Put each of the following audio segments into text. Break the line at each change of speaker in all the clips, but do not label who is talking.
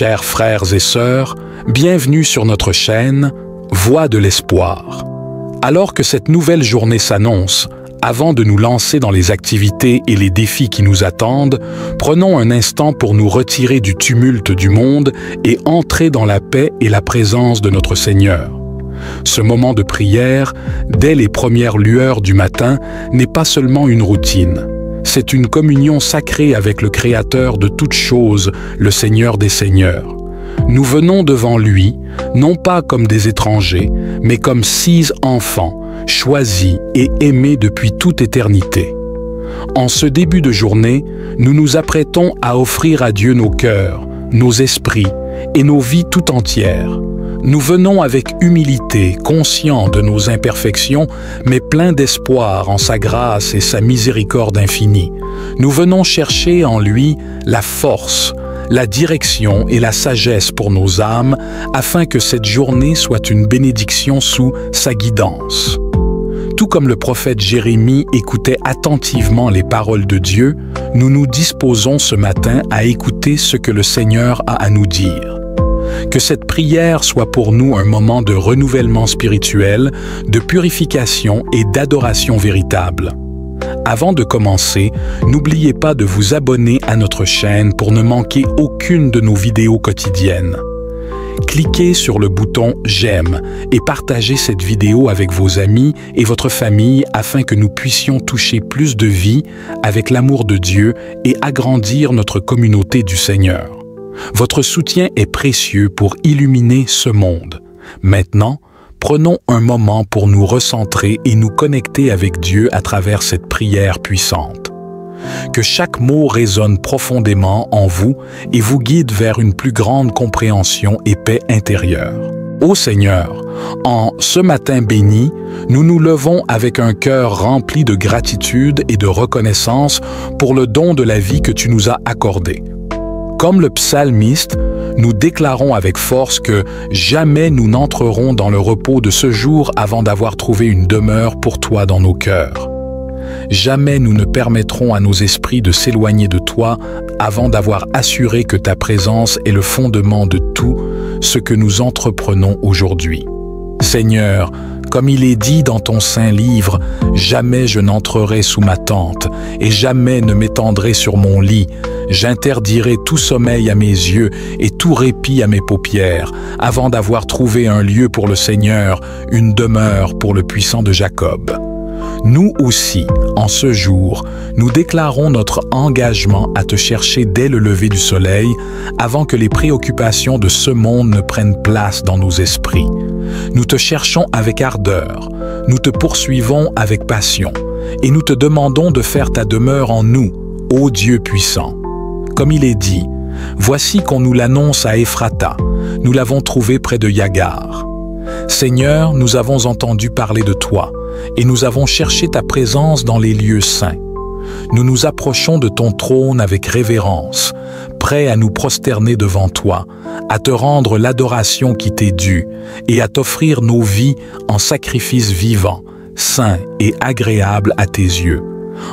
Chers frères et sœurs, bienvenue sur notre chaîne Voix de l'espoir. Alors que cette nouvelle journée s'annonce, avant de nous lancer dans les activités et les défis qui nous attendent, prenons un instant pour nous retirer du tumulte du monde et entrer dans la paix et la présence de notre Seigneur. Ce moment de prière, dès les premières lueurs du matin, n'est pas seulement une routine. C'est une communion sacrée avec le Créateur de toutes choses, le Seigneur des Seigneurs. Nous venons devant lui, non pas comme des étrangers, mais comme 6 enfants, choisis et aimés depuis toute éternité. En ce début de journée, nous nous apprêtons à offrir à Dieu nos cœurs, nos esprits et nos vies tout entières. Nous venons avec humilité, conscients de nos imperfections, mais pleins d'espoir en sa grâce et sa miséricorde infinie. Nous venons chercher en lui la force, la direction et la sagesse pour nos âmes, afin que cette journée soit une bénédiction sous sa guidance. Tout comme le prophète Jérémie écoutait attentivement les paroles de Dieu, nous nous disposons ce matin à écouter ce que le Seigneur a à nous dire. Que cette prière soit pour nous un moment de renouvellement spirituel, de purification et d'adoration véritable. Avant de commencer, n'oubliez pas de vous abonner à notre chaîne pour ne manquer aucune de nos vidéos quotidiennes. Cliquez sur le bouton « J'aime » et partagez cette vidéo avec vos amis et votre famille afin que nous puissions toucher plus de vies avec l'amour de Dieu et agrandir notre communauté du Seigneur. Votre soutien est précieux pour illuminer ce monde. Maintenant, prenons un moment pour nous recentrer et nous connecter avec Dieu à travers cette prière puissante. Que chaque mot résonne profondément en vous et vous guide vers une plus grande compréhension et paix intérieure. Ô Seigneur, en ce matin béni, nous nous levons avec un cœur rempli de gratitude et de reconnaissance pour le don de la vie que tu nous as accordé. Comme le psalmiste, nous déclarons avec force que jamais nous n'entrerons dans le repos de ce jour avant d'avoir trouvé une demeure pour toi dans nos cœurs. Jamais nous ne permettrons à nos esprits de s'éloigner de toi avant d'avoir assuré que ta présence est le fondement de tout ce que nous entreprenons aujourd'hui. Seigneur, comme il est dit dans ton saint livre, « Jamais je n'entrerai sous ma tente, et jamais ne m'étendrai sur mon lit. J'interdirai tout sommeil à mes yeux et tout répit à mes paupières, avant d'avoir trouvé un lieu pour le Seigneur, une demeure pour le puissant de Jacob. » Nous aussi, en ce jour, nous déclarons notre engagement à te chercher dès le lever du soleil, avant que les préoccupations de ce monde ne prennent place dans nos esprits. Nous te cherchons avec ardeur, nous te poursuivons avec passion, et nous te demandons de faire ta demeure en nous, ô Dieu puissant. Comme il est dit, « Voici qu'on nous l'annonce à Ephrata, nous l'avons trouvé près de Yagar. » Seigneur, nous avons entendu parler de toi, et nous avons cherché ta présence dans les lieux saints. Nous nous approchons de ton trône avec révérence, prêts à nous prosterner devant toi, à te rendre l'adoration qui t'est due et à t'offrir nos vies en sacrifice vivant, saint et agréable à tes yeux.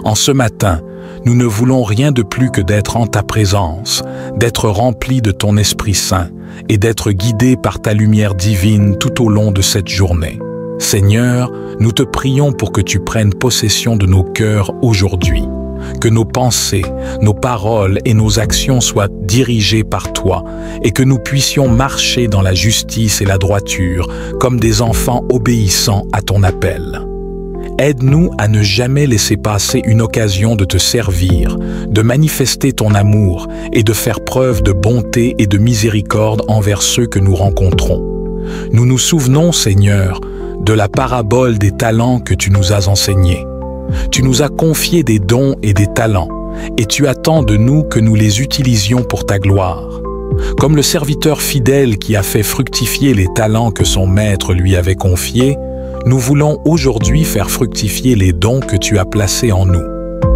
En ce matin, nous ne voulons rien de plus que d'être en ta présence, d'être remplis de ton Esprit Saint et d'être guidés par ta lumière divine tout au long de cette journée. Seigneur, nous te prions pour que tu prennes possession de nos cœurs aujourd'hui, que nos pensées, nos paroles et nos actions soient dirigées par toi et que nous puissions marcher dans la justice et la droiture comme des enfants obéissants à ton appel. Aide-nous à ne jamais laisser passer une occasion de te servir, de manifester ton amour et de faire preuve de bonté et de miséricorde envers ceux que nous rencontrons. Nous nous souvenons, Seigneur, de la parabole des talents que tu nous as enseignés. Tu nous as confié des dons et des talents, et tu attends de nous que nous les utilisions pour ta gloire. Comme le serviteur fidèle qui a fait fructifier les talents que son maître lui avait confiés, nous voulons aujourd'hui faire fructifier les dons que tu as placés en nous.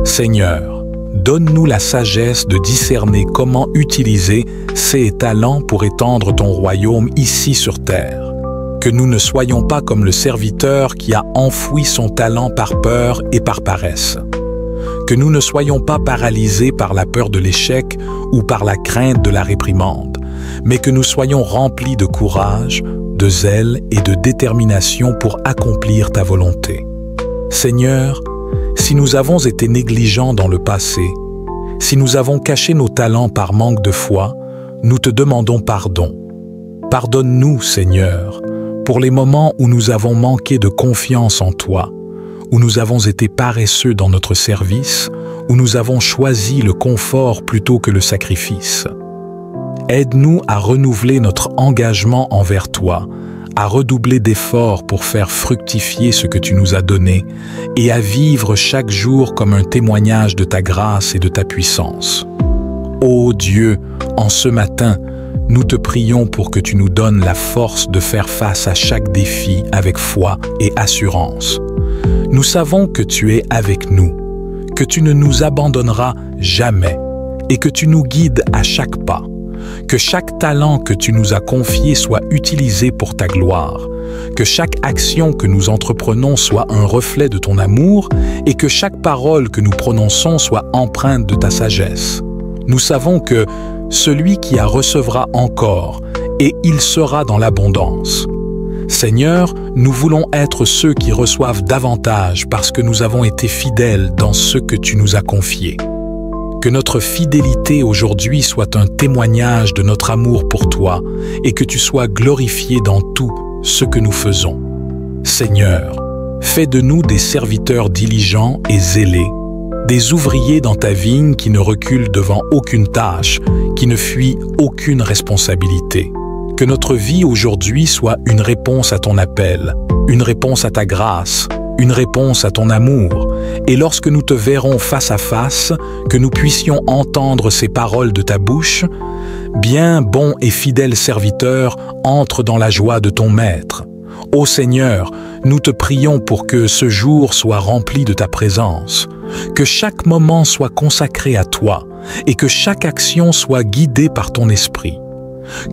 Seigneur, donne-nous la sagesse de discerner comment utiliser ces talents pour étendre ton royaume ici sur terre. Que nous ne soyons pas comme le serviteur qui a enfoui son talent par peur et par paresse. Que nous ne soyons pas paralysés par la peur de l'échec ou par la crainte de la réprimande, mais que nous soyons remplis de courage, de zèle et de détermination pour accomplir ta volonté. Seigneur, si nous avons été négligents dans le passé, si nous avons caché nos talents par manque de foi, nous te demandons pardon. Pardonne-nous, Seigneur, pour les moments où nous avons manqué de confiance en toi, où nous avons été paresseux dans notre service, où nous avons choisi le confort plutôt que le sacrifice. Aide-nous à renouveler notre engagement envers toi, à redoubler d'efforts pour faire fructifier ce que tu nous as donné et à vivre chaque jour comme un témoignage de ta grâce et de ta puissance. Ô Dieu, en ce matin, nous te prions pour que tu nous donnes la force de faire face à chaque défi avec foi et assurance. Nous savons que tu es avec nous, que tu ne nous abandonneras jamais et que tu nous guides à chaque pas. Que chaque talent que tu nous as confié soit utilisé pour ta gloire, que chaque action que nous entreprenons soit un reflet de ton amour et que chaque parole que nous prononçons soit empreinte de ta sagesse. Nous savons que celui qui a recevra encore, et il sera dans l'abondance. Seigneur, nous voulons être ceux qui reçoivent davantage parce que nous avons été fidèles dans ce que tu nous as confié. Que notre fidélité aujourd'hui soit un témoignage de notre amour pour toi et que tu sois glorifié dans tout ce que nous faisons. Seigneur, fais de nous des serviteurs diligents et zélés, des ouvriers dans ta vigne qui ne reculent devant aucune tâche, qui ne fuient aucune responsabilité. Que notre vie aujourd'hui soit une réponse à ton appel, une réponse à ta grâce, une réponse à ton amour, et lorsque nous te verrons face à face, que nous puissions entendre ces paroles de ta bouche, « Bien, bon et fidèle serviteur, entre dans la joie de ton Maître. » Ô Seigneur, nous te prions pour que ce jour soit rempli de ta présence, que chaque moment soit consacré à toi et que chaque action soit guidée par ton esprit.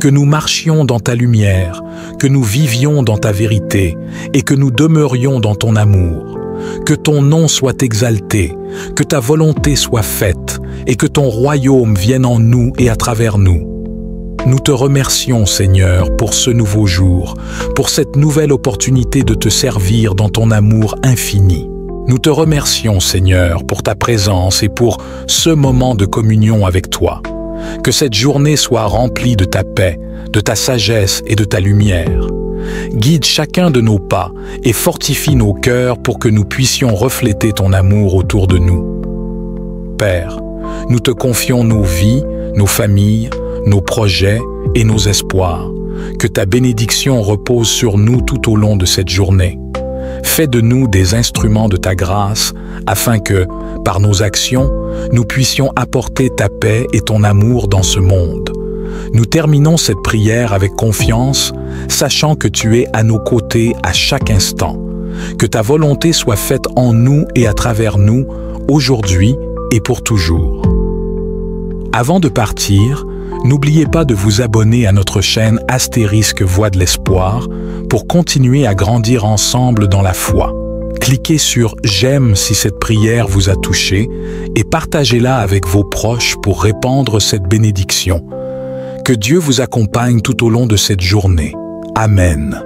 Que nous marchions dans ta lumière, que nous vivions dans ta vérité et que nous demeurions dans ton amour. Que ton nom soit exalté, que ta volonté soit faite et que ton royaume vienne en nous et à travers nous. Nous te remercions, Seigneur, pour ce nouveau jour, pour cette nouvelle opportunité de te servir dans ton amour infini. Nous te remercions, Seigneur, pour ta présence et pour ce moment de communion avec toi. Que cette journée soit remplie de ta paix, de ta sagesse et de ta lumière. Guide chacun de nos pas et fortifie nos cœurs pour que nous puissions refléter ton amour autour de nous. Père, nous te confions nos vies, nos familles, nos projets et nos espoirs. Que ta bénédiction repose sur nous tout au long de cette journée. Fais de nous des instruments de ta grâce, afin que, par nos actions, nous puissions apporter ta paix et ton amour dans ce monde. Nous terminons cette prière avec confiance, sachant que tu es à nos côtés à chaque instant. Que ta volonté soit faite en nous et à travers nous, aujourd'hui et pour toujours. Avant de partir, n'oubliez pas de vous abonner à notre chaîne Astérisque Voix de l'Espoir pour continuer à grandir ensemble dans la foi. Cliquez sur « J'aime » si cette prière vous a touché et partagez-la avec vos proches pour répandre cette bénédiction. Que Dieu vous accompagne tout au long de cette journée. Amen.